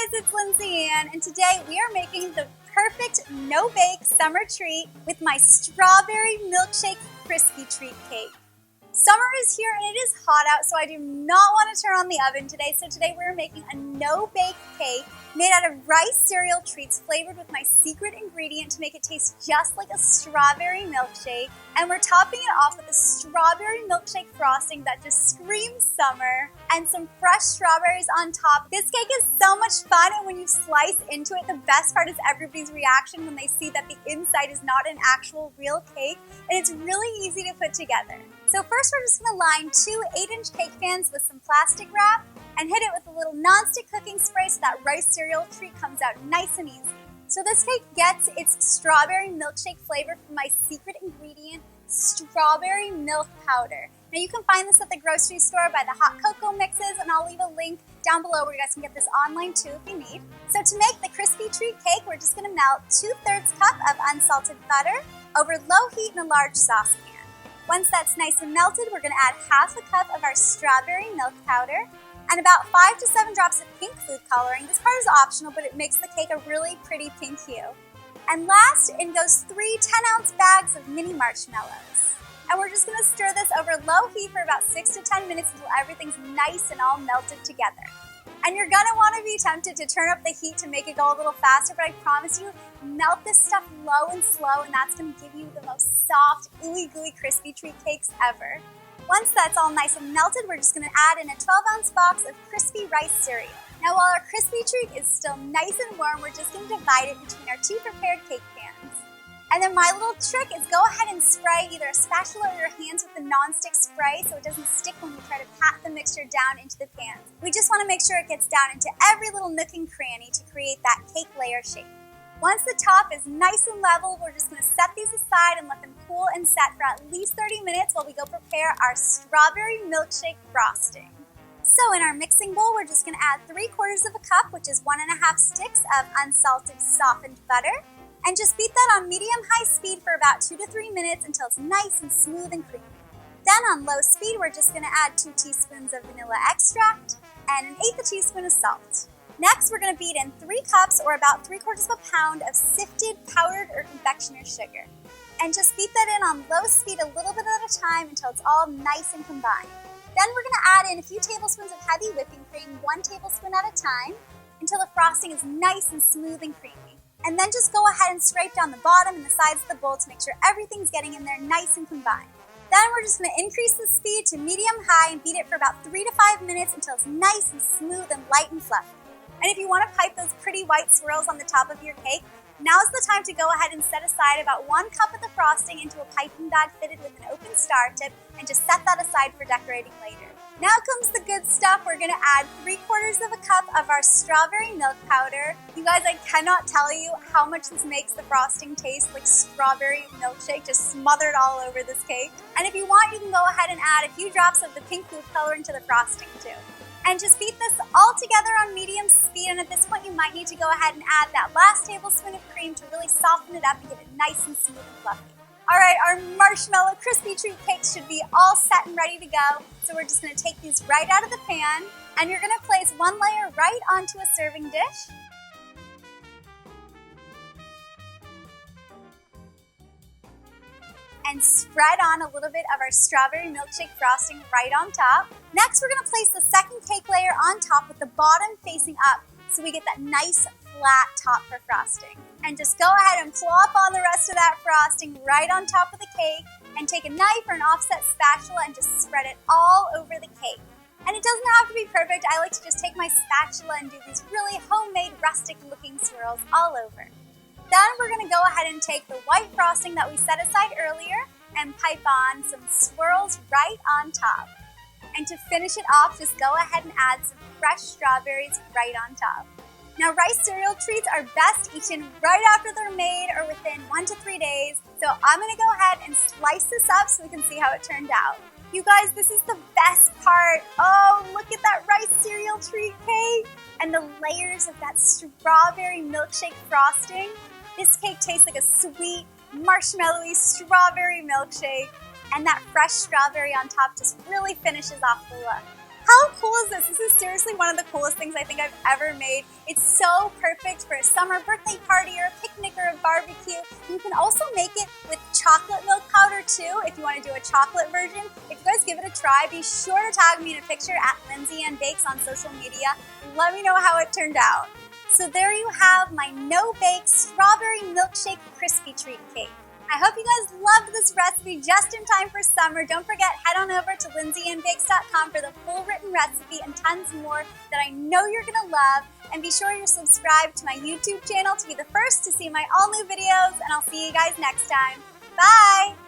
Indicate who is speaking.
Speaker 1: guys, it's Lindsay and today we are making the perfect no-bake summer treat with my strawberry milkshake crispy treat cake. Summer is here and it is hot out, so I do not want to turn on the oven today. So today we're making a no-bake cake made out of rice cereal treats flavored with my secret ingredient to make it taste just like a strawberry milkshake. And we're topping it off with a strawberry milkshake frosting that just screams summer and some fresh strawberries on top. This cake is so much fun, and when you slice into it, the best part is everybody's reaction when they see that the inside is not an actual real cake, and it's really easy to put together. So first we're just going to line two 8-inch cake pans with some plastic wrap and hit it with a little non-stick cooking spray so that rice cereal treat comes out nice and easy. So this cake gets its strawberry milkshake flavor from my secret ingredient, strawberry milk powder. Now you can find this at the grocery store by the hot cocoa mixes, and I'll leave a link down below where you guys can get this online too if you need. So to make the crispy treat cake, we're just going to melt 2/3 cup of unsalted butter over low heat in a large saucepan. Once that's nice and melted, we're going to add half a cup of our strawberry milk powder and about 5 to 7 drops of pink food coloring. This part is optional, but it makes the cake a really pretty pink hue. And last, in goes 3 10-ounce bags of mini marshmallows. And we're just going to stir this over low heat for about 6 to 10 minutes until everything's nice and all melted together. And you're going to want to be tempted to turn up the heat to make it go a little faster, but I promise you, melt this stuff low and slow, and that's going to give you the most soft, ooey gooey crispy treat cakes ever. Once that's all nice and melted, we're just going to add in a 12-ounce box of crispy rice cereal. Now while our crispy treat is still nice and warm, we're just going to divide it between our 2 prepared cake pans. And then my little trick is go ahead and spray either a spatula or your hands with the non-stick spray so it doesn't stick when we try to pat the mixture down into the pans. We just want to make sure it gets down into every little nook and cranny to create that cake layer shape. Once the top is nice and level, we're just going to set these aside and let them cool and set for at least 30 minutes while we go prepare our strawberry milkshake frosting. So in our mixing bowl, we're just going to add 3/4 of a cup, which is 1.5 sticks of unsalted softened butter. And just beat that on medium-high speed for about 2 to 3 minutes until it's nice and smooth and creamy. Then on low speed, we're just going to add 2 teaspoons of vanilla extract and 1/8 teaspoon of salt. Next, we're going to beat in 3 cups or about 3/4 pound of sifted powdered or confectioner's sugar. And just beat that in on low speed a little bit at a time until it's all nice and combined. Then we're going to add in a few tablespoons of heavy whipping cream, 1 tablespoon at a time, until the frosting is nice and smooth and creamy. And then just go ahead and scrape down the bottom and the sides of the bowl to make sure everything's getting in there nice and combined. Then we're just going to increase the speed to medium-high and beat it for about 3 to 5 minutes until it's nice and smooth and light and fluffy. And if you want to pipe those pretty white swirls on the top of your cake, now's the time to go ahead and set aside about 1 cup of the frosting into a piping bag fitted with an open star tip and just set that aside for decorating later. Now comes the good stuff. We're going to add 3/4 of a cup of our strawberry milk powder. You guys, I cannot tell you how much this makes the frosting taste like strawberry milkshake, just smothered all over this cake. And if you want, you can go ahead and add a few drops of the pink food coloring to the frosting too. And just beat this all together on medium speed, and at this point you might need to go ahead and add that last tablespoon of cream to really soften it up and get it nice and smooth and fluffy. Alright, our marshmallow crispy treat cakes should be all set and ready to go. So we're just going to take these right out of the pan, and you're going to place 1 layer right onto a serving dish. And spread on a little bit of our strawberry milkshake frosting right on top. Next, we're going to place the second cake layer on top with the bottom facing up so we get that nice flat top for frosting. And just go ahead and plop on the rest of that frosting right on top of the cake, and take a knife or an offset spatula and just spread it all over the cake. And it doesn't have to be perfect. I like to just take my spatula and do these really homemade rustic looking swirls all over. Then we're going to go ahead and take the white frosting that we set aside earlier and pipe on some swirls right on top. And to finish it off, just go ahead and add some fresh strawberries right on top. Now, rice cereal treats are best eaten right after they're made or within 1 to 3 days. So I'm going to go ahead and slice this up so we can see how it turned out. You guys, this is the best part. Oh, look at that rice cereal treat cake and the layers of that strawberry milkshake frosting. This cake tastes like a sweet, marshmallowy strawberry milkshake, and that fresh strawberry on top just really finishes off the look. How cool is this? This is seriously one of the coolest things I think I've ever made. It's so perfect for a summer birthday party or a picnic or a barbecue. You can also make it with chocolate milk powder too if you want to do a chocolate version. If you guys give it a try, be sure to tag me in a picture at Lindsay and Bakes on social media. Let me know how it turned out. So there you have my no-bake strawberry milkshake crispy treat cake. I hope you guys loved this recipe just in time for summer. Don't forget, head on over to lindsayandbakes.com for the full written recipe and tons more that I know you're gonna love. And be sure you're subscribed to my YouTube channel to be the first to see my all new videos, and I'll see you guys next time. Bye!